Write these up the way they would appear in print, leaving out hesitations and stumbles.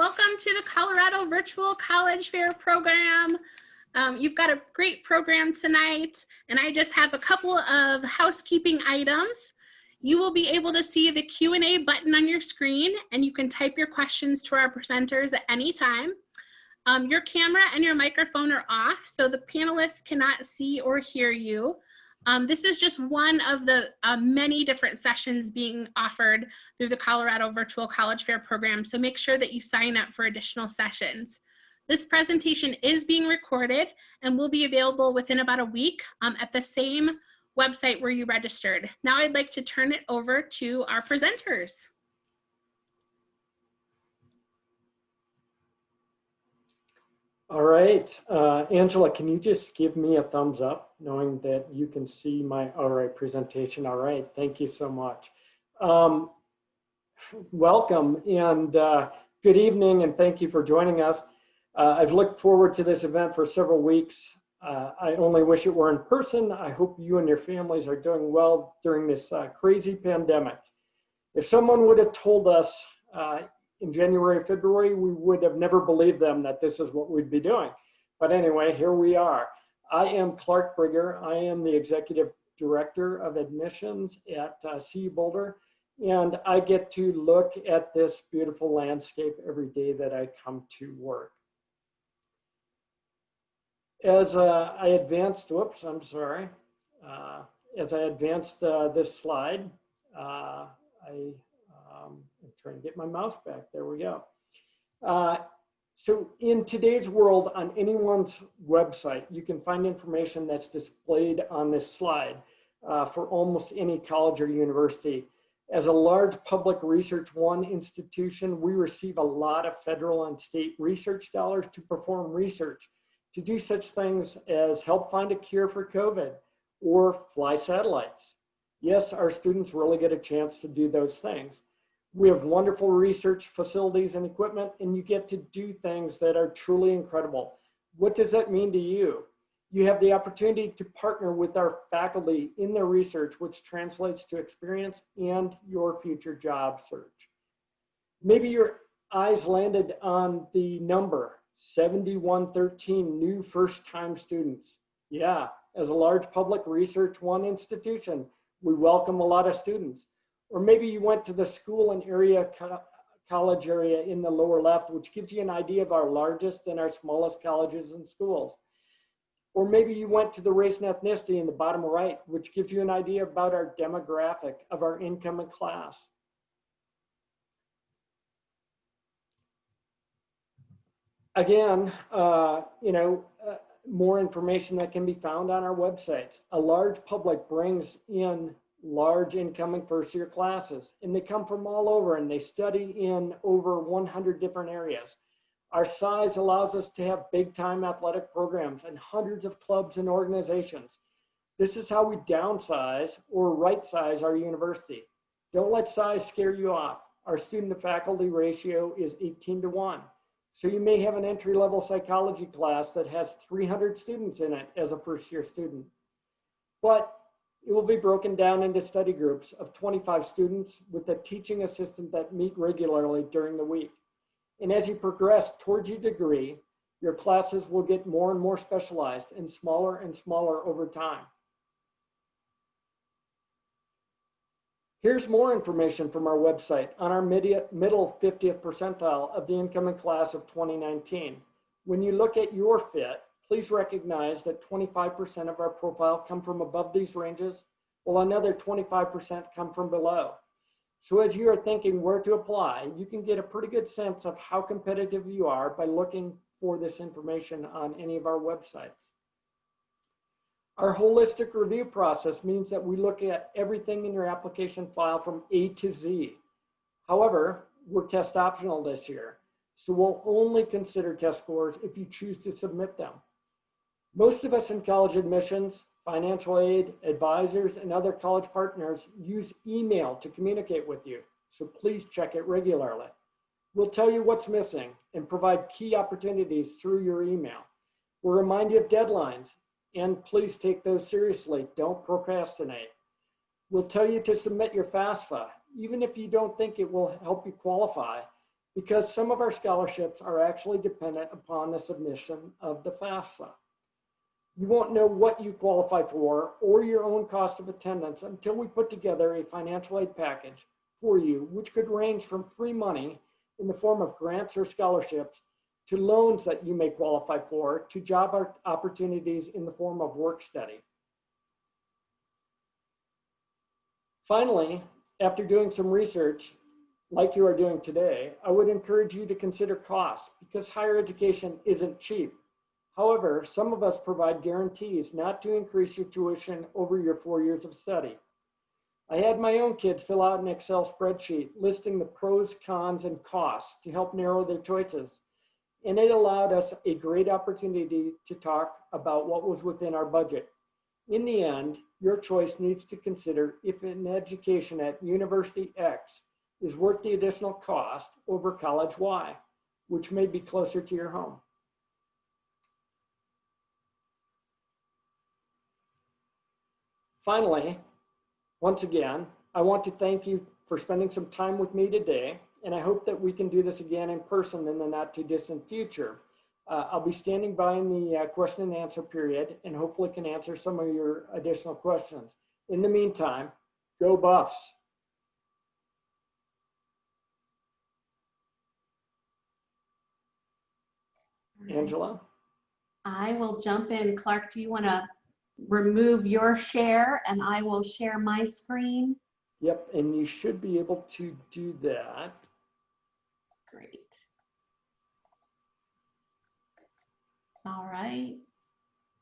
welcome to the Colorado Virtual College Fair program. You've got a great program tonight, and I just have a couple of housekeeping items. You will be able to see the Q&A button on your screen, and you can type your questions to our presenters at any time. Your camera and your microphone are off, so the panelists cannot see or hear you. This is just one of the many different sessions being offered through the Colorado Virtual College Fair program, so make sure that you sign up for additional sessions. This presentation is being recorded and will be available within about a week at the same website where you registered. Now I'd like to turn it over to our presenters. All right, Angela, can you just give me a thumbs up knowing that you can see my presentation? All right, thank you so much. Welcome and good evening, and thank you for joining us. I've looked forward to this event for several weeks. I only wish it were in person. I hope you and your families are doing well during this crazy pandemic. If someone would have told us in January, February, we would have never believed them that this is what we'd be doing. But anyway, here we are. I am Clark Brigger. I am the Executive Director of Admissions at CU Boulder, and I get to look at this beautiful landscape every day that I come to work. As I advanced, whoops, I'm sorry. As I advanced this slide, I'm trying to get my mouse back. There we go. So in today's world, on anyone's website, you can find information that's displayed on this slide for almost any college or university. As a large public Research One institution, we receive a lot of federal and state research dollars to perform research, to do such things as help find a cure for COVID or fly satellites. Yes, our students really get a chance to do those things. We have wonderful research facilities and equipment, and you get to do things that are truly incredible. What does that mean to you? You have the opportunity to partner with our faculty in their research, which translates to experience and your future job search. Maybe your eyes landed on the number 7113 new first-time students. Yeah, as a large public Research One institution, we welcome a lot of students. Or maybe you went to the school and area college area in the lower left, which gives you an idea of our largest and our smallest colleges and schools. Or maybe you went to the race and ethnicity in the bottom right, which gives you an idea about our demographic of our incoming class. Again, more information that can be found on our websites. A large public brings in large incoming first-year classes, and they come from all over, and they study in over 100 different areas. Our size allows us to have big-time athletic programs and hundreds of clubs and organizations. This is how we downsize or right-size our university. Don't let size scare you off. Our student-to-faculty ratio is 18:1. So you may have an entry-level psychology class that has 300 students in it as a first-year student. But it will be broken down into study groups of 25 students with a teaching assistant that meet regularly during the week. And as you progress towards your degree, your classes will get more and more specialized and smaller over time. Here's more information from our website on our middle 50th percentile of the incoming class of 2019. When you look at your fit, please recognize that 25% of our profile come from above these ranges, while another 25% come from below. So as you are thinking where to apply, you can get a pretty good sense of how competitive you are by looking for this information on any of our websites. Our holistic review process means that we look at everything in your application file from A to Z. However, we're test optional this year, so we'll only consider test scores if you choose to submit them. Most of us in college admissions, financial aid, advisors, and other college partners use email to communicate with you, so please check it regularly. We'll tell you what's missing and provide key opportunities through your email. We'll remind you of deadlines, and please take those seriously. Don't procrastinate. We'll tell you to submit your FAFSA, even if you don't think it will help you qualify. because some of our scholarships are actually dependent upon the submission of the FAFSA. You won't know what you qualify for or your own cost of attendance until we put together a financial aid package for you, which could range from free money in the form of grants or scholarships to loans that you may qualify for, to job opportunities in the form of work study. Finally, after doing some research, like you are doing today, I would encourage you to consider costs, because higher education isn't cheap. However, some of us provide guarantees not to increase your tuition over your 4 years of study. I had my own kids fill out an Excel spreadsheet listing the pros, cons, and costs to help narrow their choices. And it allowed us a great opportunity to talk about what was within our budget. In the end, your choice needs to consider if an education at University X is worth the additional cost over College Y, which may be closer to your home. Finally, once again, I want to thank you for spending some time with me today, and I hope that we can do this again in person in the not too distant future. I'll be standing by in the question and answer period, and hopefully can answer some of your additional questions. In the meantime, go Buffs. Angela? I will jump in. Clark, do you want to remove your share and I will share my screen? Yep, and you should be able to do that. Great. All right,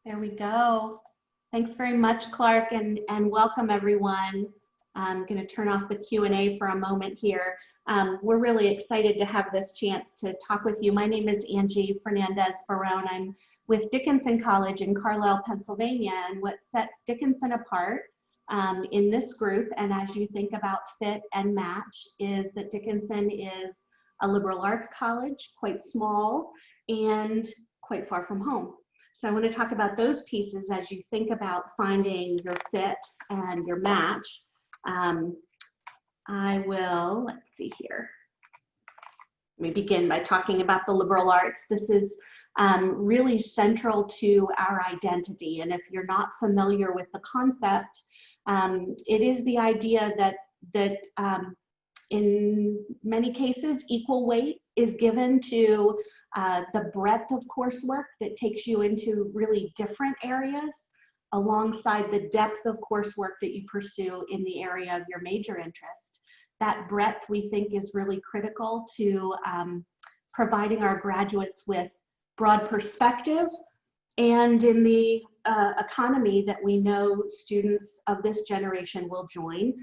there we go. Thanks very much, Clark, and welcome everyone. I'm going to turn off the Q&A for a moment here. We're really excited to have this chance to talk with you. My name is Angie Fernandez-Barone. I'm with Dickinson College in Carlisle, Pennsylvania, and what sets Dickinson apart in this group, and as you think about fit and match, is that Dickinson is a liberal arts college, quite small and quite far from home. So I want to talk about those pieces as you think about finding your fit and your match. I will, let's see here. Let me begin by talking about the liberal arts. This is really central to our identity. And if you're not familiar with the concept, it is the idea that in many cases, equal weight is given to the breadth of coursework that takes you into really different areas, alongside the depth of coursework that you pursue in the area of your major interest. That breadth, we think, is really critical to providing our graduates with broad perspective, and in the economy that we know students of this generation will join,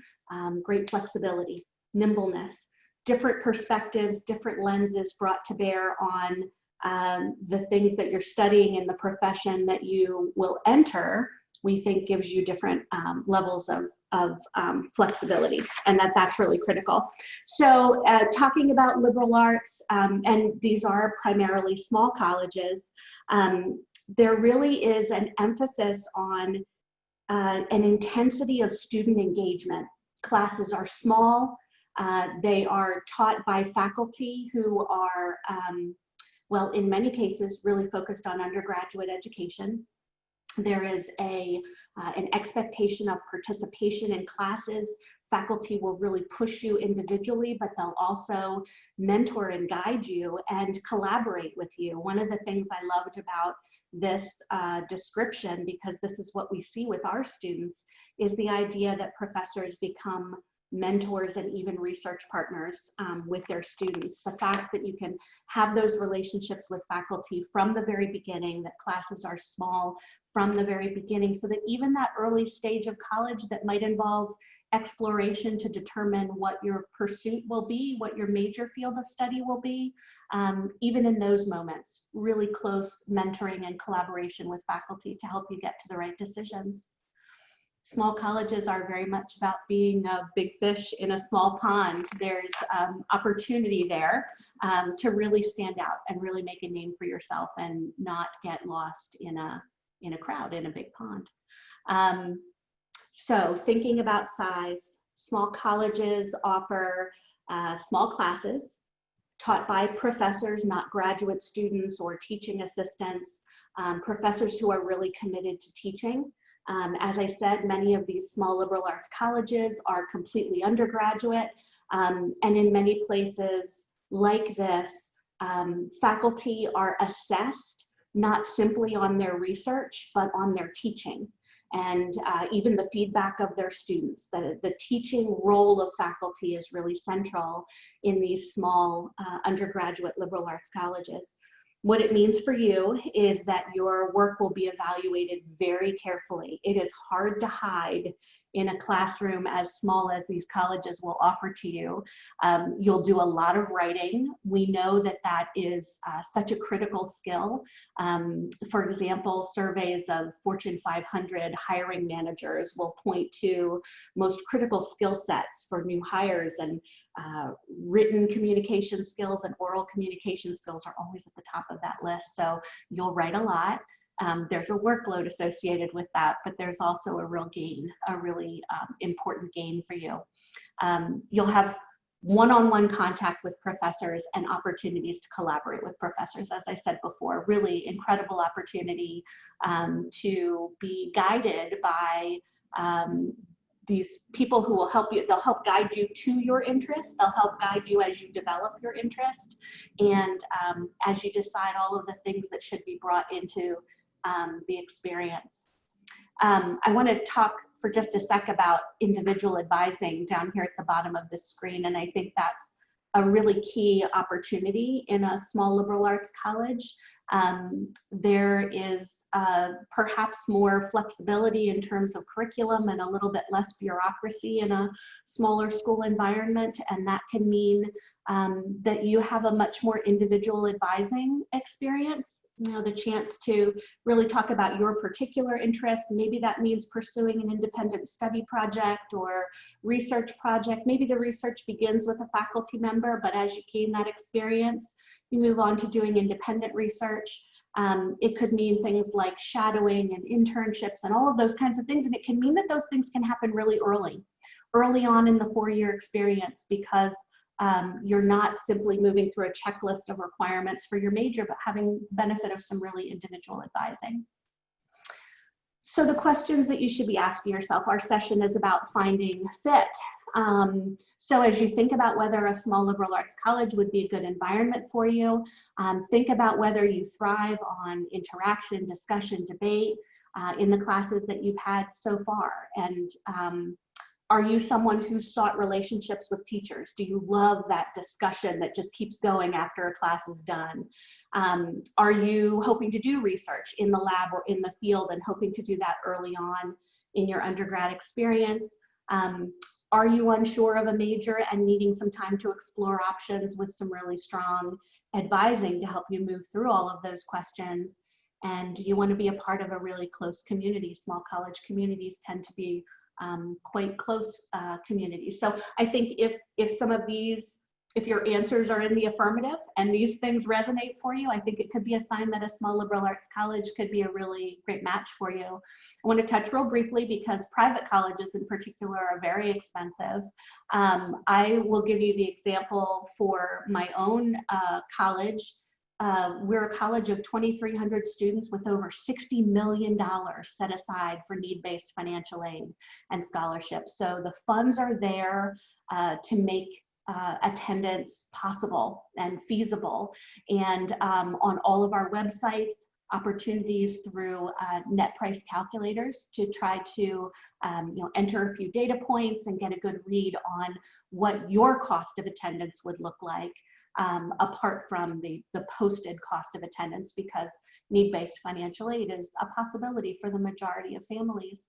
great flexibility, nimbleness, different perspectives, different lenses brought to bear on the things that you're studying in the profession that you will enter, we think gives you different levels of flexibility, and that's really critical. So talking about liberal arts, and these are primarily small colleges, there really is an emphasis on an intensity of student engagement. Classes are small. They are taught by faculty who are, well, in many cases, really focused on undergraduate education. There is an expectation of participation in classes. Faculty will really push you individually, but they'll also mentor and guide you and collaborate with you. One of the things I loved about this description, because this is what we see with our students, is the idea that professors become mentors and even research partners with their students. The fact that you can have those relationships with faculty from the very beginning, that classes are small from the very beginning, so that even that early stage of college that might involve exploration to determine what your pursuit will be, what your major field of study will be, even in those moments, really close mentoring and collaboration with faculty to help you get to the right decisions. Small colleges are very much about being a big fish in a small pond. There's opportunity there to really stand out and really make a name for yourself and not get lost in a crowd, in a big pond. So thinking about size, small colleges offer small classes. taught by professors, not graduate students or teaching assistants, professors who are really committed to teaching. As I said, many of these small liberal arts colleges are completely undergraduate, and in many places like this, faculty are assessed not simply on their research, but on their teaching and even the feedback of their students. The teaching role of faculty is really central in these small undergraduate liberal arts colleges. What it means for you is that your work will be evaluated very carefully. It is hard to hide in a classroom as small as these colleges will offer to you. You'll do a lot of writing. We know that that is such a critical skill. For example, surveys of Fortune 500 hiring managers will point to most critical skill sets for new hires, and written communication skills and oral communication skills are always at the top of that list. So you'll write a lot. There's a workload associated with that, but there's also a real gain, a really important gain for you. You'll have one-on-one contact with professors and opportunities to collaborate with professors. As I said before, really incredible opportunity to be guided by these people who will help you. They'll help guide you to your interest. They'll help guide you as you develop your interest, and as you decide all of the things that should be brought into the experience. I want to talk for just a sec about individual advising down here at the bottom of the screen, and I think that's a really key opportunity in a small liberal arts college. There is perhaps more flexibility in terms of curriculum and a little bit less bureaucracy in a smaller school environment, and that can mean that you have a much more individual advising experience. You know, the chance to really talk about your particular interests. Maybe that means pursuing an independent study project or research project. Maybe the research begins with a faculty member, but as you gain that experience, you move on to doing independent research. It could mean things like shadowing and internships and all of those kinds of things. And it can mean that those things can happen really early on in the four-year experience, because you're not simply moving through a checklist of requirements for your major, but having the benefit of some really individual advising. So the questions that you should be asking yourself, our session is about finding fit. So as you think about whether a small liberal arts college would be a good environment for you, think about whether you thrive on interaction, discussion, debate in the classes that you've had so far. And are you someone who sought relationships with teachers? Do you love that discussion that just keeps going after a class is done? Are you hoping to do research in the lab or in the field and hoping to do that early on in your undergrad experience? Are you unsure of a major and needing some time to explore options with some really strong advising to help you move through all of those questions? And do you want to be a part of a really close community? Small college communities tend to be quite close communities. So I think if some of these, if your answers are in the affirmative and these things resonate for you, I think it could be a sign that a small liberal arts college could be a really great match for you. I want to touch real briefly, because private colleges in particular are very expensive. I will give you the example for my own college. We're a college of 2,300 students with over $60 million set aside for need-based financial aid and scholarships. So the funds are there to make attendance possible and feasible. And on all of our websites, opportunities through net price calculators to try to enter a few data points and get a good read on what your cost of attendance would look like. Apart from the posted cost of attendance, because need-based financial aid is a possibility for the majority of families.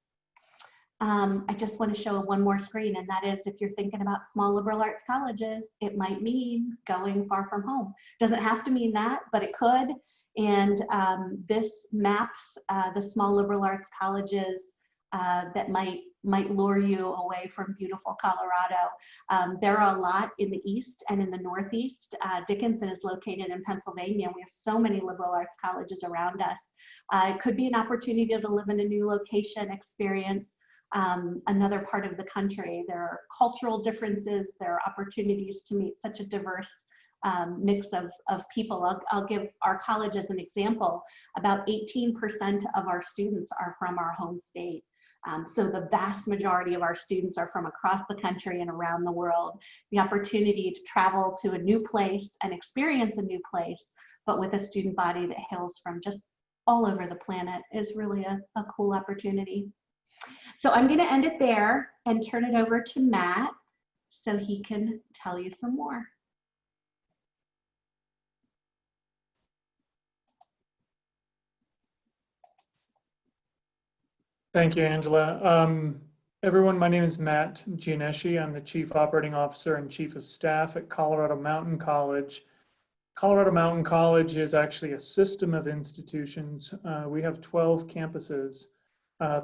I just want to show one more screen, and that is, if you're thinking about small liberal arts colleges, it might mean going far from home. Doesn't have to mean that, but it could. And this maps the small liberal arts colleges that might lure you away from beautiful Colorado. There are a lot in the east and in the northeast. Dickinson is located in Pennsylvania. We have so many liberal arts colleges around us. It could be an opportunity to live in a new location, experience another part of the country. There are cultural differences. There are opportunities to meet such a diverse mix of people. I'll give our college as an example. About 18% of our students are from our home state. So the vast majority of our students are from across the country and around the world. The opportunity to travel to a new place and experience a new place, but with a student body that hails from just all over the planet, is really a cool opportunity. So I'm going to end it there and turn it over to Matt so he can tell you some more. Thank you, Angela. Everyone, my name is Matt Gianeschi. I'm the Chief Operating Officer and Chief of Staff at Colorado Mountain College. Colorado Mountain College is actually a system of institutions. We have 12 campuses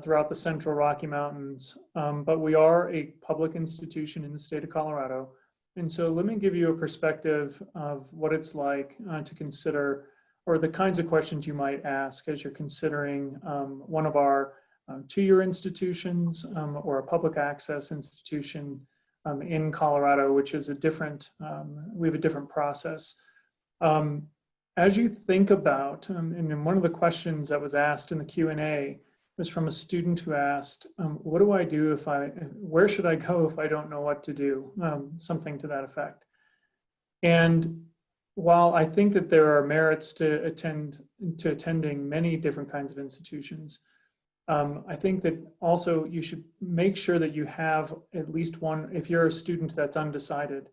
throughout the Central Rocky Mountains, but we are a public institution in the state of Colorado. And so let me give you a perspective of what it's like to consider, or the kinds of questions you might ask as you're considering one of our two-year institutions or a public access institution in Colorado, which is a different, we have a different process. As you think about, and one of the questions that was asked in the Q&A was from a student who asked, what do I do if where should I go if I don't know what to do? Something to that effect. And while I think that there are merits to attending many different kinds of institutions, I think that also you should make sure that you have at least one, if you're a student that's undecided,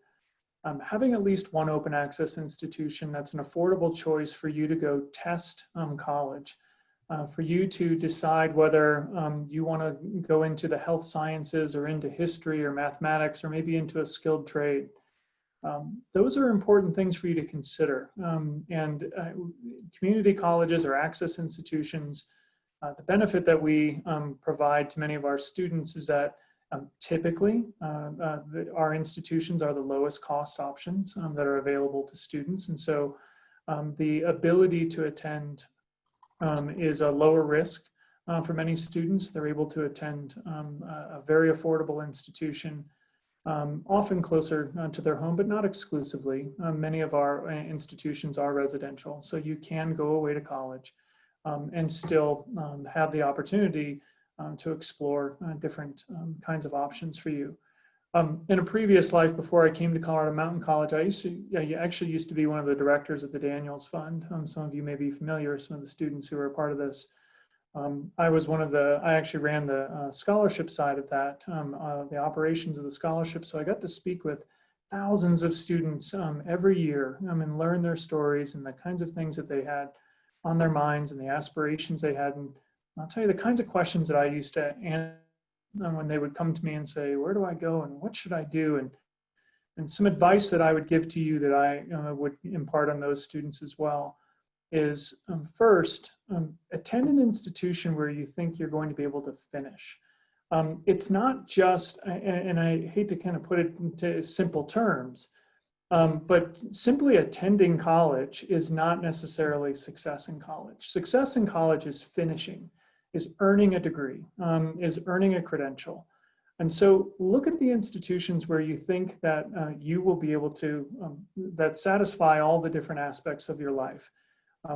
having at least one open access institution that's an affordable choice for you to go test college, for you to decide whether you want to go into the health sciences or into history or mathematics or maybe into a skilled trade. Those are important things for you to consider. Community colleges or access institutions, the benefit that we provide to many of our students is that typically our institutions are the lowest cost options that are available to students. And so the ability to attend is a lower risk for many students. They're able to attend a very affordable institution, often closer to their home, but not exclusively. Many of our institutions are residential, so you can go away to college and still have the opportunity to explore different kinds of options for you. In a previous life, before I came to Colorado Mountain College, I actually used to be one of the directors of the Daniels Fund. Some of you may be familiar, some of the students who are a part of this. I actually ran the scholarship side of that, the operations of the scholarship. So I got to speak with thousands of students every year and learn their stories and the kinds of things that they had on their minds and the aspirations they had. And I'll tell you the kinds of questions that I used to answer when they would come to me and say, where do I go and what should I do? And some advice that I would give to you that I would impart on those students as well is first, attend an institution where you think you're going to be able to finish. It's not just, and I hate to kind of put it into simple terms, but simply attending college is not necessarily success in college. Success in college is finishing, is earning a degree, is earning a credential. And so look at the institutions where you think that you will be able to, that satisfy all the different aspects of your life.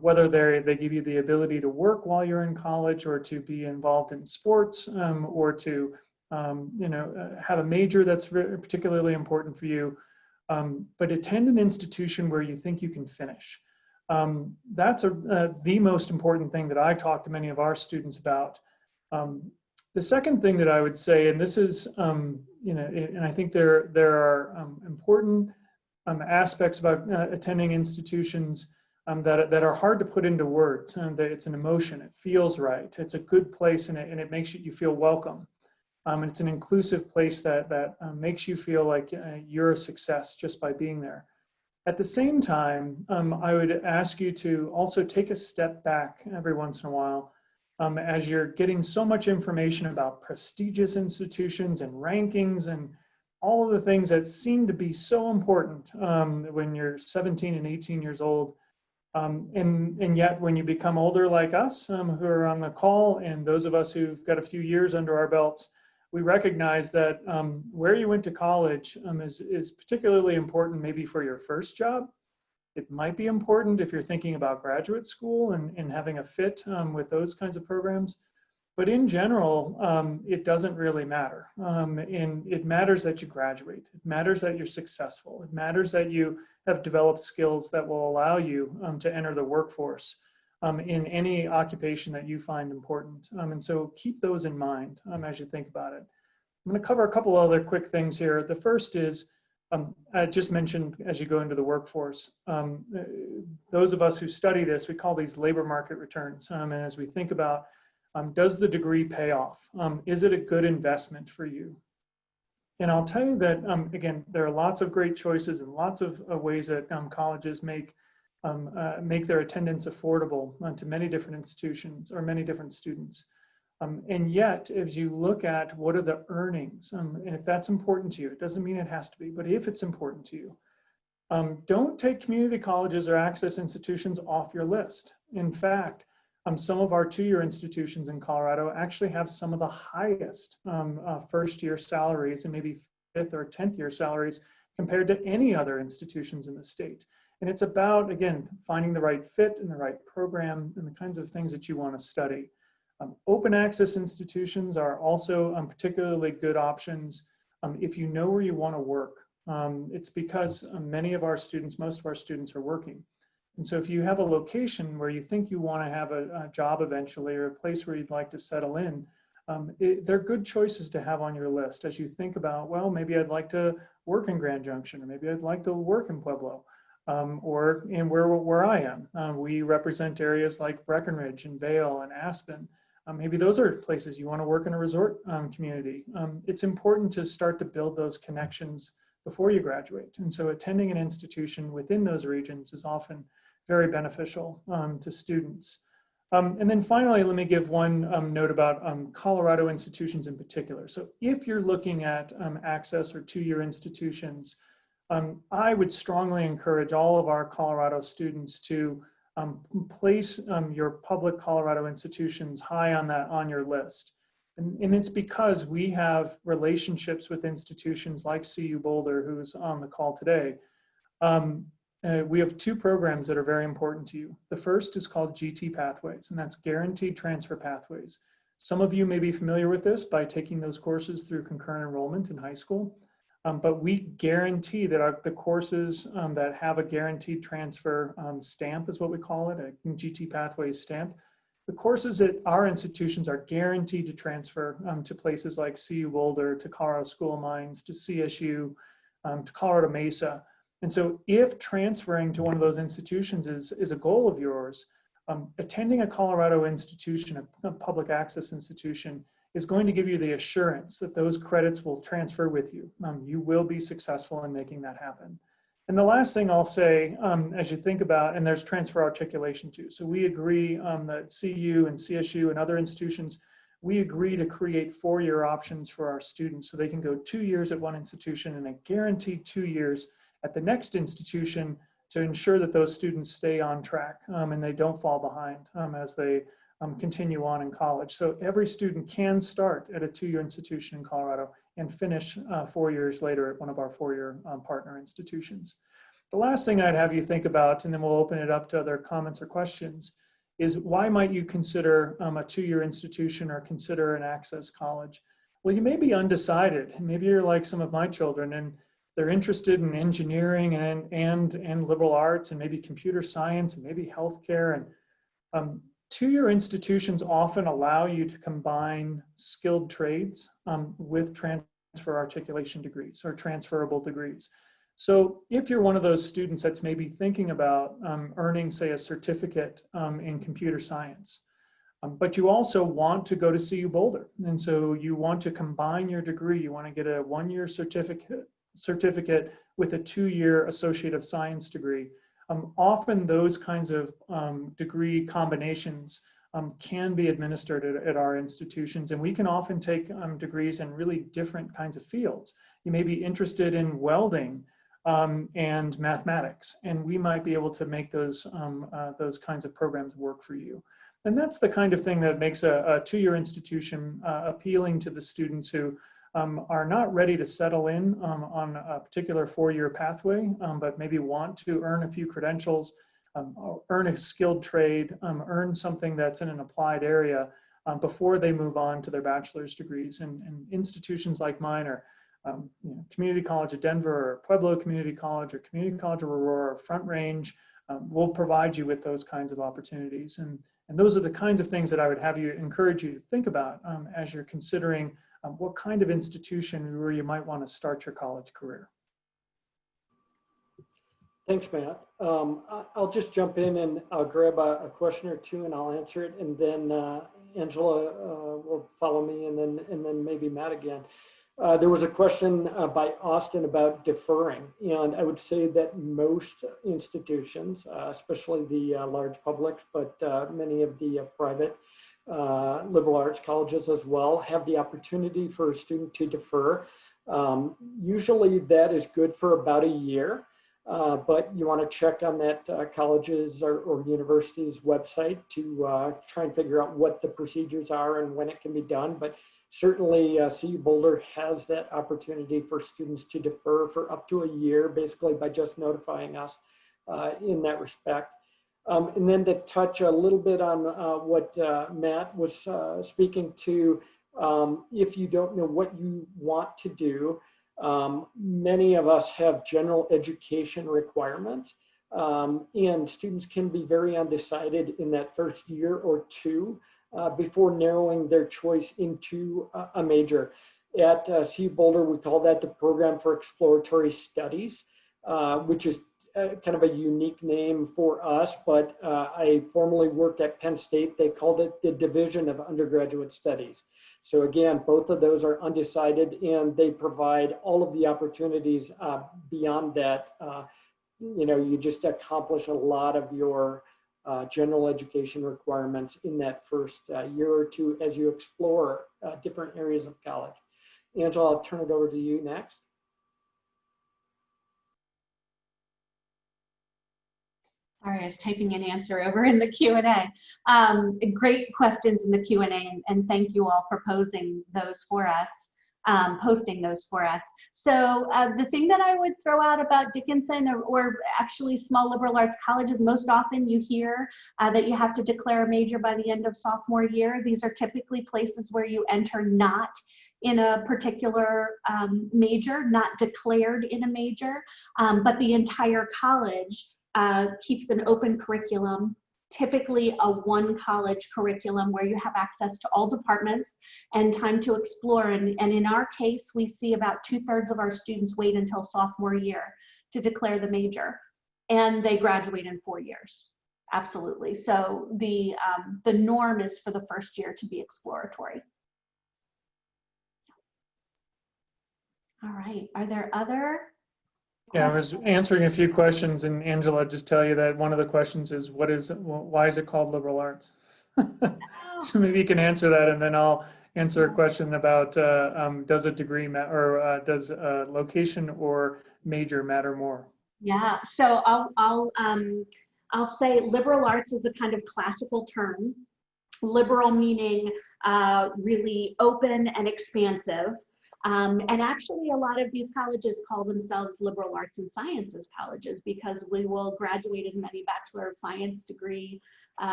Whether they give you the ability to work while you're in college or to be involved in sports or to have a major that's particularly important for you. But attend an institution where you think you can finish. That's the most important thing that I talk to many of our students about. The second thing that I would say, and this is, and I think there are important aspects about attending institutions that are hard to put into words. That it's an emotion, it feels right, it's a good place, and it makes you feel welcome. And it's an inclusive place that makes you feel like you're a success just by being there. At the same time, I would ask you to also take a step back every once in a while as you're getting so much information about prestigious institutions and rankings and all of the things that seem to be so important when you're 17 and 18 years old. And yet when you become older like us who are on the call, and those of us who've got a few years under our belts, we recognize that where you went to college is particularly important maybe for your first job. It might be important if you're thinking about graduate school and having a fit with those kinds of programs. But in general, it doesn't really matter. And it matters that you graduate. It matters that you're successful. It matters that you have developed skills that will allow you to enter the workforce in any occupation that you find important. And so keep those in mind as you think about it. I'm going to cover a couple other quick things here. The first is, I just mentioned as you go into the workforce, those of us who study this, we call these labor market returns. And as we think about, does the degree pay off? Is it a good investment for you? And I'll tell you that, again, there are lots of great choices and lots of ways that colleges make their attendance affordable to many different institutions or many different students. And yet, as you look at what are the earnings, and if that's important to you, it doesn't mean it has to be, but if it's important to you, don't take community colleges or access institutions off your list. In fact, some of our two-year institutions in Colorado actually have some of the highest first-year salaries and maybe fifth or 10th year salaries compared to any other institutions in the state. And it's about, again, finding the right fit and the right program and the kinds of things that you want to study. Open access institutions are also particularly good options if you know where you want to work. It's because many of our students, most of our students are working. And so if you have a location where you think you want to have a job eventually or a place where you'd like to settle in, they're good choices to have on your list as you think about, well, maybe I'd like to work in Grand Junction, or maybe I'd like to work in Pueblo, or in where I am. We represent areas like Breckenridge and Vail and Aspen. Maybe those are places you want to work in a resort community. It's important to start to build those connections before you graduate. And so attending an institution within those regions is often very beneficial to students. And then finally, let me give one note about Colorado institutions in particular. So if you're looking at access or two-year institutions, I would strongly encourage all of our Colorado students to place your public Colorado institutions high on your list. And it's because we have relationships with institutions like CU Boulder, who's on the call today. We have two programs that are very important to you. The first is called GT Pathways, and that's Guaranteed Transfer Pathways. Some of you may be familiar with this by taking those courses through concurrent enrollment in high school, but we guarantee that the courses that have a guaranteed transfer stamp is what we call it, a GT Pathways stamp. The courses at our institutions are guaranteed to transfer to places like CU Boulder, to Colorado School of Mines, to CSU, to Colorado Mesa. And so if transferring to one of those institutions is a goal of yours, attending a Colorado institution, a public access institution, is going to give you the assurance that those credits will transfer with you. You will be successful in making that happen. And the last thing I'll say, as you think about, and there's transfer articulation too. So we agree that CU and CSU and other institutions, we agree to create 4-year options for our students so they can go 2 years at one institution and a guaranteed 2 years at the next institution to ensure that those students stay on track and they don't fall behind as they continue on in college. So every student can start at a 2-year institution in Colorado and finish 4 years later at one of our 4-year partner institutions. The last thing I'd have you think about, and then we'll open it up to other comments or questions, is why might you consider a 2-year institution or consider an access college? Well, you may be undecided. Maybe you're like some of my children and they're interested in engineering and liberal arts and maybe computer science and maybe healthcare. And 2-year institutions often allow you to combine skilled trades with transfer articulation degrees or transferable degrees. So if you're one of those students that's maybe thinking about earning, say, a certificate in computer science, but you also want to go to CU Boulder, and so you want to combine your degree, you want to get a 1-year certificate with a 2-year Associate of Science degree. Often those kinds of degree combinations can be administered at our institutions, and we can often take degrees in really different kinds of fields. You may be interested in welding and mathematics, and we might be able to make those kinds of programs work for you. And that's the kind of thing that makes a two-year institution appealing to the students who are not ready to settle in on a particular four-year pathway, but maybe want to earn a few credentials, earn a skilled trade, earn something that's in an applied area before they move on to their bachelor's degrees. And institutions like mine are Community College of Denver, or Pueblo Community College, or Community College of Aurora, or Front Range will provide you with those kinds of opportunities. And those are the kinds of things that I would encourage you to think about as you're considering what kind of institution where you might want to start your college career. Thanks, Matt. I'll just jump in and I'll grab a question or two and I'll answer it, and then Angela will follow me, and then maybe Matt again. There was a question by Austin about deferring, and I would say that most institutions, especially the large publics, but many of the private liberal arts colleges as well, have the opportunity for a student to defer. Usually that is good for about a year, but you want to check on that college's or university's website to try and figure out what the procedures are and when it can be done. But certainly, CU Boulder has that opportunity for students to defer for up to a year, basically by just notifying us in that respect. And then to touch a little bit on what Matt was speaking to, if you don't know what you want to do, many of us have general education requirements, and students can be very undecided in that first year or two before narrowing their choice into a major. At CU Boulder, we call that the Program for Exploratory Studies, which is kind of a unique name for us, but I formerly worked at Penn State. They called it the Division of Undergraduate Studies. So again, both of those are undecided, and they provide all of the opportunities beyond that. You just accomplish a lot of your general education requirements in that first year or two as you explore different areas of college. Angela, I'll turn it over to you next. Sorry, I was typing an answer over in the Q&A. Great questions in the Q&A, and thank you all for posing those for us, posting those for us. So the thing that I would throw out about Dickinson or actually small liberal arts colleges, most often you hear that you have to declare a major by the end of sophomore year. These are typically places where you enter not in a particular major, not declared in a major, but the entire college keeps an open curriculum, typically a one college curriculum where you have access to all departments and time to explore. And in our case, we see about 2/3 of our students wait until sophomore year to declare the major, and they graduate in 4 years. Absolutely. So the norm is for the first year to be exploratory. All right, are there other? Yeah, I was answering a few questions, and Angela, just tell you that one of the questions is, why is it called liberal arts? So maybe you can answer that, and then I'll answer a question about does a degree or does location or major matter more? Yeah, so I'll say liberal arts is a kind of classical term. Liberal meaning really open and expansive. And actually, a lot of these colleges call themselves liberal arts and sciences colleges because we will graduate as many Bachelor of Science degree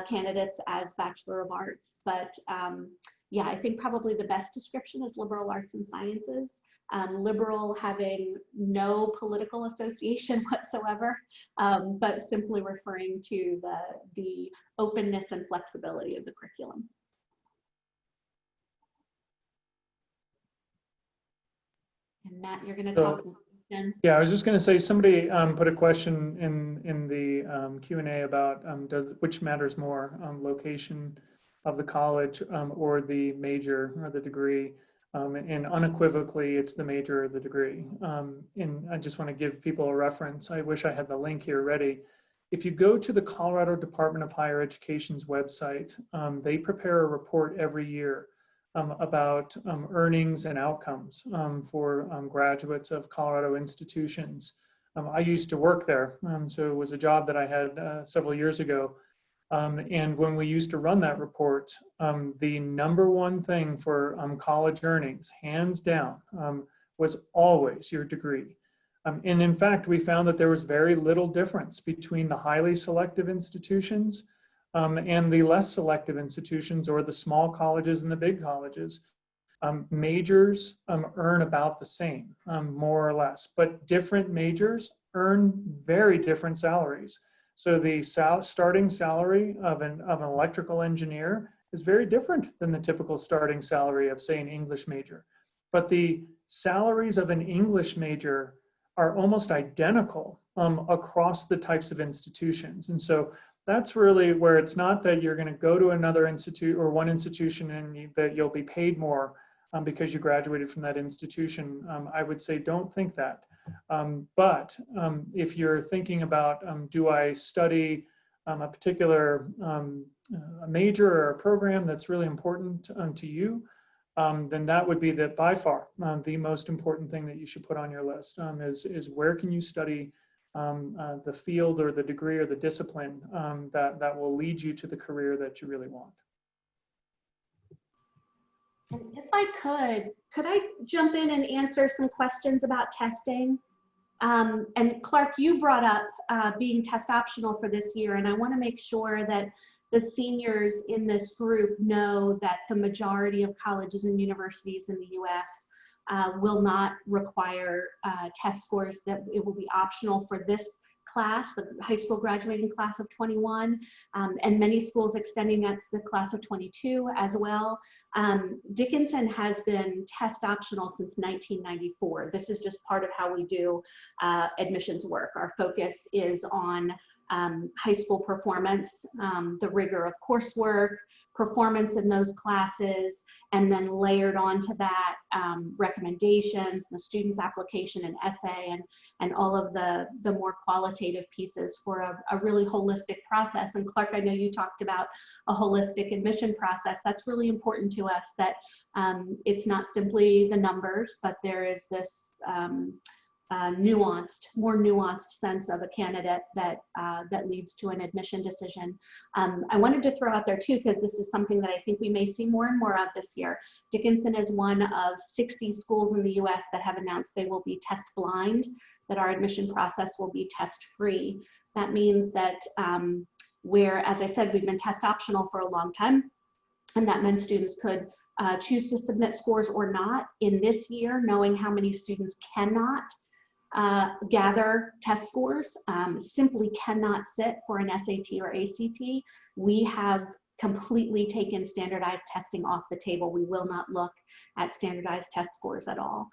candidates as Bachelor of Arts. But yeah, I think probably the best description is liberal arts and sciences. Liberal having no political association whatsoever, but simply referring to the openness and flexibility of the curriculum. And Matt, you're going to talk. Yeah, I was just going to say, somebody put a question in the Q&A about which matters more, location of the college or the major or the degree. And unequivocally, it's the major or the degree. And I just want to give people a reference. I wish I had the link here ready. If you go to the Colorado Department of Higher Education's website, they prepare a report every year about earnings and outcomes for graduates of Colorado institutions. I used to work there, so it was a job that I had several years ago. And when we used to run that report, the number one thing for college earnings, hands down, was always your degree. And in fact, we found that there was very little difference between the highly selective institutions and the less selective institutions, or the small colleges and the big colleges. Majors earn about the same, more or less, but different majors earn very different salaries. So the starting salary of an electrical engineer is very different than the typical starting salary of, say, an English major. But the salaries of an English major are almost identical across the types of institutions. And so that's really where it's not that you're going to go to another institute or one institution and that you'll be paid more because you graduated from that institution. I would say don't think that. But if you're thinking about, do I study a particular a major or a program that's really important to you, then that would be by far the most important thing that you should put on your list, is where can you study the field or the degree or the discipline that will lead you to the career that you really want. And if I could I jump in and answer some questions about testing? And Clark, you brought up being test optional for this year, and I want to make sure that the seniors in this group know that the majority of colleges and universities in the US will not require test scores, that it will be optional for this class, the high school graduating class of 21, and many schools extending that to the class of 22 as well. Dickinson has been test optional since 1994. This is just part of how we do admissions work. Our focus is on high school performance, the rigor of coursework, performance in those classes, and then layered onto that recommendations, the student's application and essay, and all of the more qualitative pieces for a really holistic process. And Clark, I know you talked about a holistic admission process. That's really important to us, that it's not simply the numbers, but there is this more nuanced sense of a candidate that leads to an admission decision. I wanted to throw out there too, because this is something that I think we may see more and more of this year. Dickinson is one of 60 schools in the US that have announced they will be test blind, that our admission process will be test free. That means that where, as I said, we've been test optional for a long time, and that meant students could choose to submit scores or not. In this year, knowing how many students cannot gather test scores, simply cannot sit for an SAT or ACT, we have completely taken standardized testing off the table. We will not look at standardized test scores at all.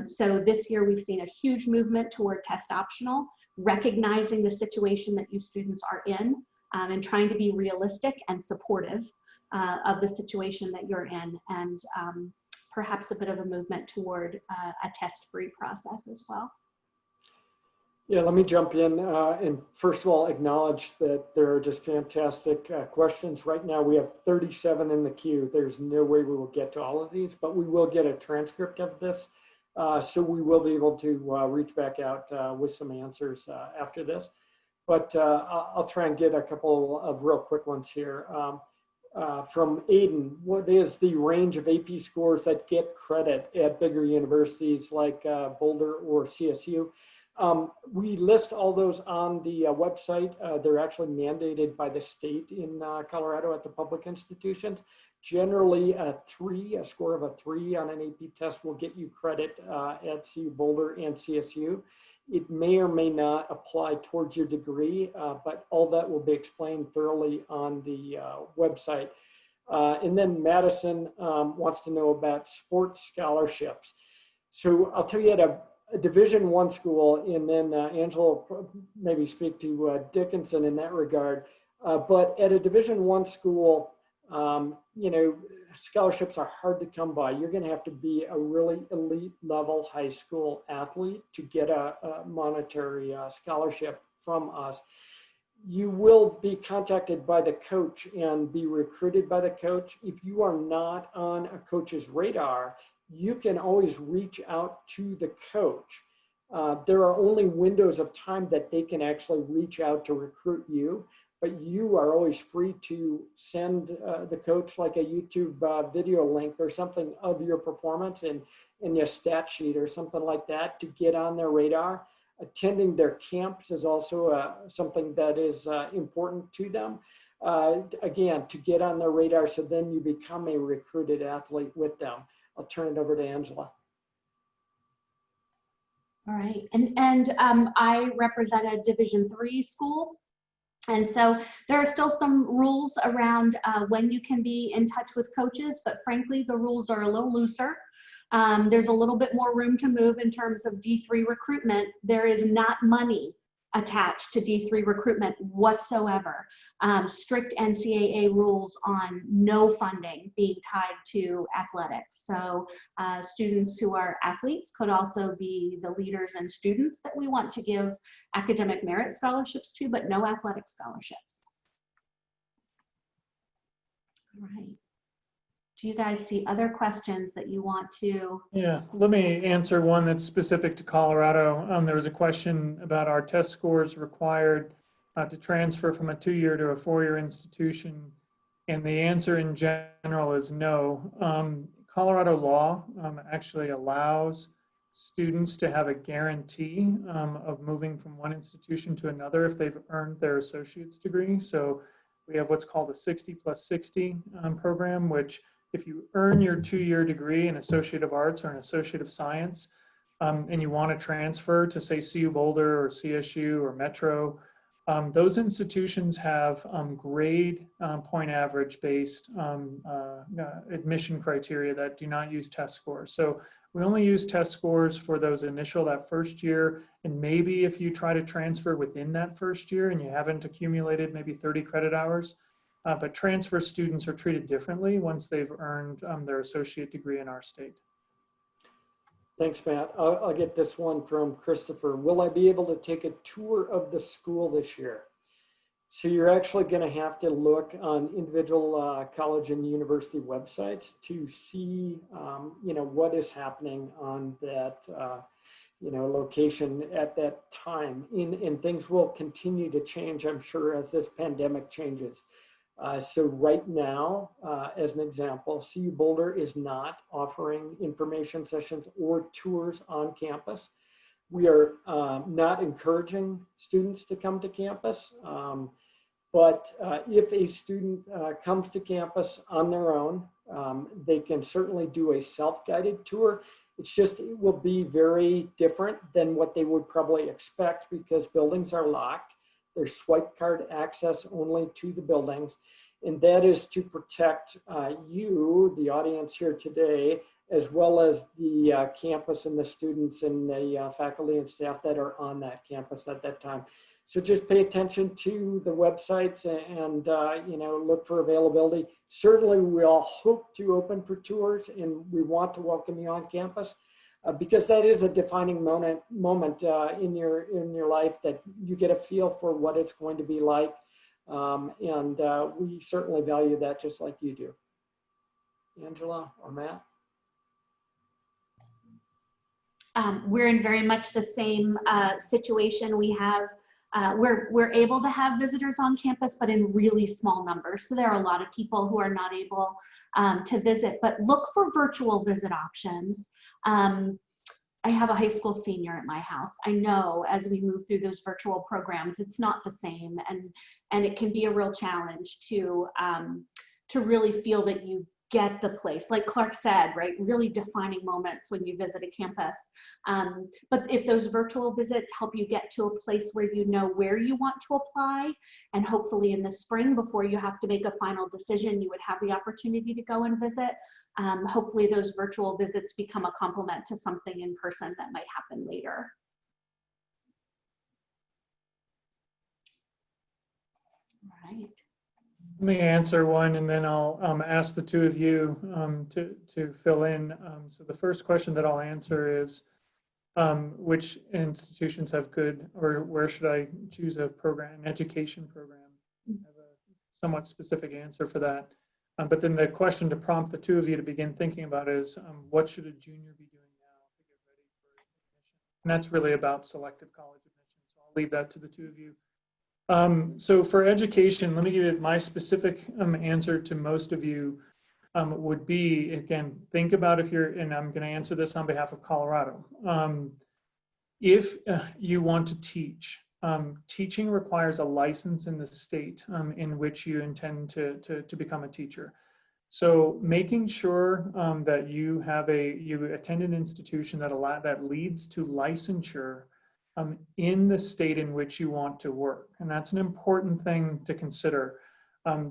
So this year we've seen a huge movement toward test optional, recognizing the situation that you students are in, and trying to be realistic and supportive of the situation that you're in, and perhaps a bit of a movement toward a test-free process as well. Yeah, let me jump in and first of all acknowledge that there are just fantastic questions. Right now we have 37 in the queue. There's no way we will get to all of these, but we will get a transcript of this. So we will be able to reach back out with some answers after this. But I'll try and get a couple of real quick ones here. From Aiden, what is the range of AP scores that get credit at bigger universities like Boulder or CSU? We list all those on the website. They're actually mandated by the state in Colorado at the public institutions. Generally, a score of a 3 on an AP test will get you credit at CU Boulder and CSU. It may or may not apply towards your degree, but all that will be explained thoroughly on the website. And then Madison wants to know about sports scholarships. So I'll tell you, at a Division I school, and then Angela will maybe speak to Dickinson in that regard. But at a Division I school, you know, scholarships are hard to come by. You're going to have to be a really elite level high school athlete to get a monetary scholarship from us. You will be contacted by the coach and be recruited by the coach. If you are not on a coach's radar, you can always reach out to the coach. There are only windows of time that they can actually reach out to recruit you. but you are always free to send the coach like a YouTube video link or something of your performance in your stat sheet or something like that to get on their radar. Attending their camps is also something that is important to them. Again, to get on their radar, so then you become a recruited athlete with them. I'll turn it over to Angela. All right, and I represent a Division III school. And so there are still some rules around when you can be in touch with coaches, but frankly, the rules are a little looser. There's a little bit more room to move in terms of D3 recruitment. There is not money attached to D3 recruitment whatsoever. Strict NCAA rules on no funding being tied to athletics. So students who are athletes could also be the leaders and students that we want to give academic merit scholarships to, but no athletic scholarships. All right. Do you guys see other questions that you want to? Yeah, let me answer one that's specific to Colorado. There was a question about our test scores required to transfer from a 2-year to a 4-year institution. And the answer in general is no. Colorado law actually allows students to have a guarantee of moving from one institution to another if they've earned their associate's degree. So we have what's called a 60+60 program, which if you earn your 2-year degree in Associate of Arts or an Associate of Science, and you want to transfer to say CU Boulder or CSU or Metro, those institutions have grade point average based admission criteria that do not use test scores. So we only use test scores for those initial, that first year, and maybe if you try to transfer within that first year and you haven't accumulated maybe 30 credit hours, but transfer students are treated differently once they've earned their associate degree in our state. Thanks, Matt. I'll get this one from Christopher. Will I be able to take a tour of the school this year? So you're actually going to have to look on individual college and university websites to see, what is happening on that, location at that time. And things will continue to change, I'm sure, as this pandemic changes. So right now, as an example, CU Boulder is not offering information sessions or tours on campus. We are not encouraging students to come to campus, but if a student comes to campus on their own, they can certainly do a self-guided tour. It's just, it will be very different than what they would probably expect because buildings are locked. There's swipe card access only to the buildings, and that is to protect you, the audience here today, as well as the campus and the students and the faculty and staff that are on that campus at that time. So just pay attention to the websites and look for availability. Certainly, we all hope to open for tours, and we want to welcome you on campus. Because that is a defining moment in your life that you get a feel for what it's going to be like, and we certainly value that just like you do. Angela or Matt? We're in very much the same situation. We have we're able to have visitors on campus, but in really small numbers. So there are a lot of people who are not able to visit, but look for virtual visit options. I have a high school senior at my house. I know as we move through those virtual programs, it's not the same, and it can be a real challenge to really feel that you get the place. Like Clark said, right? Really defining moments when you visit a campus. But if those virtual visits help you get to a place where you know where you want to apply, and hopefully in the spring before you have to make a final decision, you would have the opportunity to go and visit. Hopefully those virtual visits become a complement to something in person that might happen later. All right. Let me answer one, and then I'll ask the two of you to fill in. So the first question that I'll answer is, which institutions have good, or where should I choose a program, an education program? I have a somewhat specific answer for that. But then the question to prompt the two of you to begin thinking about is, what should a junior be doing now to get ready for admission? And that's really about selective college admission. So I'll leave that to the two of you. So for education, let me give you my specific answer to most of you would be, again, think about if you're, and I'm going to answer this on behalf of Colorado. If you want to teach, teaching requires a license in the state in which you intend to become a teacher. So making sure that you attend an institution that leads to licensure in the state in which you want to work. And that's an important thing to consider.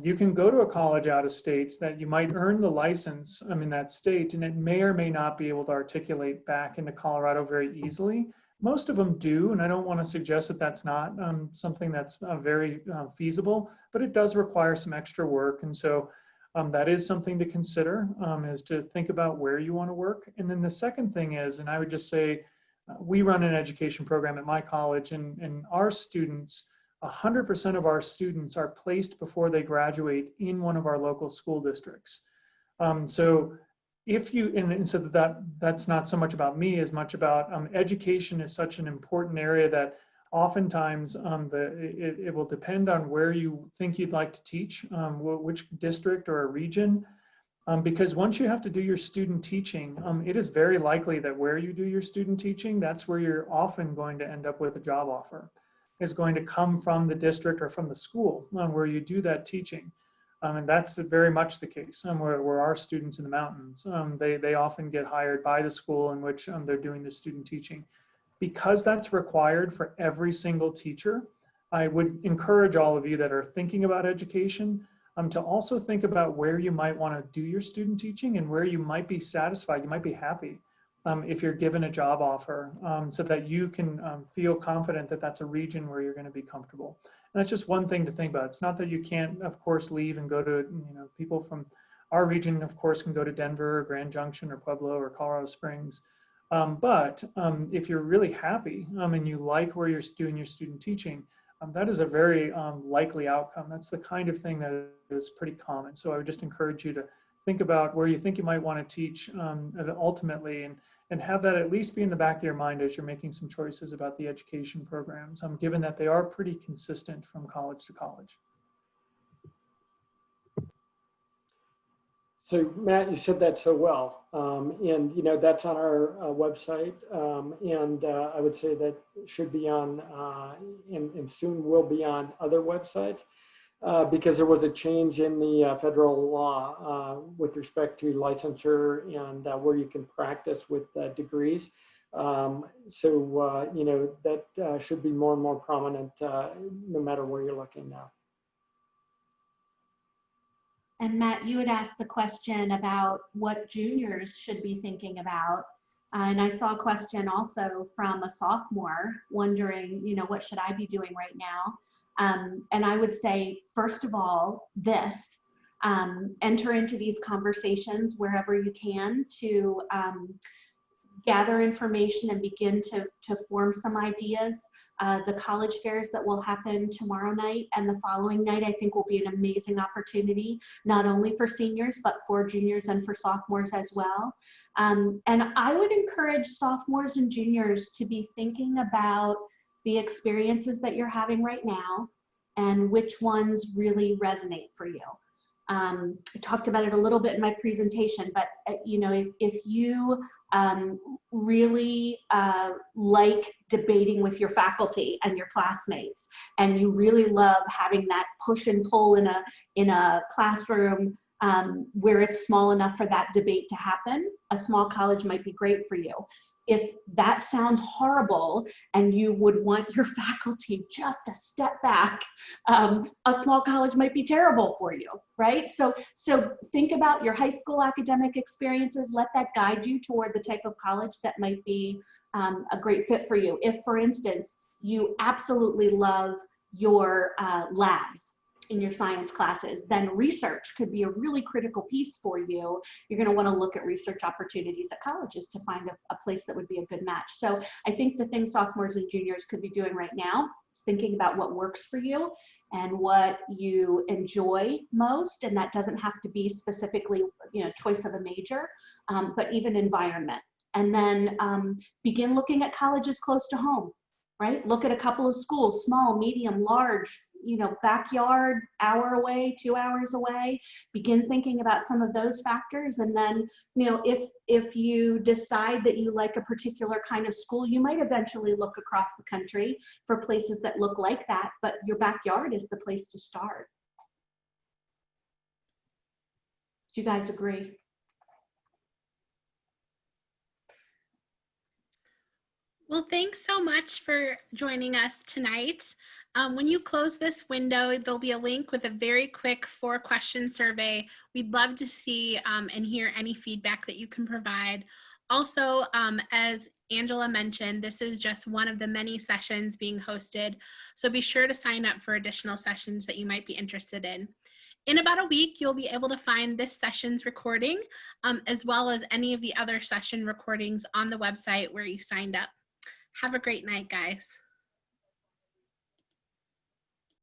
You can go to a college out of state that you might earn the license in that state, and it may or may not be able to articulate back into Colorado very easily. Most of them do, and I don't want to suggest that that's not something that's very feasible, but it does require some extra work. And so that is something to consider, is to think about where you want to work. And then the second thing is, and I would just say, we run an education program at my college, and our students, 100% of our students are placed before they graduate in one of our local school districts. So if you, and so that's not so much about me as much about education is such an important area that oftentimes it will depend on where you think you'd like to teach, which district or a region. Because once you have to do your student teaching, it is very likely that where you do your student teaching, that's where you're often going to end up with a job offer. Is going to come from the district or from the school where you do that teaching. And that's very much the case where our students in the mountains, they often get hired by the school in which they're doing the student teaching. Because that's required for every single teacher, I would encourage all of you that are thinking about education to also think about where you might want to do your student teaching and where you might be satisfied, you might be happy if you're given a job offer, so that you can feel confident that that's a region where you're going to be comfortable. And that's just one thing to think about. It's not that you can't, of course, leave and go to, people from our region, of course, can go to Denver or Grand Junction or Pueblo or Colorado Springs. But if you're really happy and you like where you're doing your student teaching, that is a very likely outcome. That's the kind of thing that is pretty common. So I would just encourage you to think about where you think you might want to teach ultimately, and have that at least be in the back of your mind as you're making some choices about the education programs, given that they are pretty consistent from college to college. So Matt, you said that so well, and that's on our website, and I would say that should be on, and soon will be on other websites, because there was a change in the federal law with respect to licensure and where you can practice with degrees. So that should be more and more prominent no matter where you're looking now. And Matt, you had asked the question about what juniors should be thinking about. And I saw a question also from a sophomore wondering, what should I be doing right now? And I would say, first of all, enter into these conversations wherever you can to gather information and begin to form some ideas. The college fairs that will happen tomorrow night and the following night, I think will be an amazing opportunity, not only for seniors, but for juniors and for sophomores as well. And I would encourage sophomores and juniors to be thinking about the experiences that you're having right now and which ones really resonate for you. I talked about it a little bit in my presentation, but if you really like debating with your faculty and your classmates, and you really love having that push and pull in a classroom where it's small enough for that debate to happen, a small college might be great for you. If that sounds horrible and you would want your faculty just to step back, a small college might be terrible for you, right? So think about your high school academic experiences. Let that guide you toward the type of college that might be a great fit for you. If, for instance, you absolutely love your labs in your science classes, then research could be a really critical piece for you. You're going to want to look at research opportunities at colleges to find a place that would be a good match. So I think the thing sophomores and juniors could be doing right now is thinking about what works for you and what you enjoy most. And that doesn't have to be specifically, choice of a major, but even environment. And then begin looking at colleges close to home. Right? Look at a couple of schools, small, medium, large, you know, backyard, hour away, 2 hours away, begin thinking about some of those factors. And then, you know, if you decide that you like a particular kind of school, you might eventually look across the country for places that look like that, but your backyard is the place to start. Do you guys agree? Well, thanks so much for joining us tonight. When you close this window, there'll be a link with a very quick 4-question survey. We'd love to see and hear any feedback that you can provide. Also, as Angela mentioned, this is just one of the many sessions being hosted, so be sure to sign up for additional sessions that you might be interested in. In about a week, you'll be able to find this session's recording, as well as any of the other session recordings on the website where you signed up. Have a great night, guys.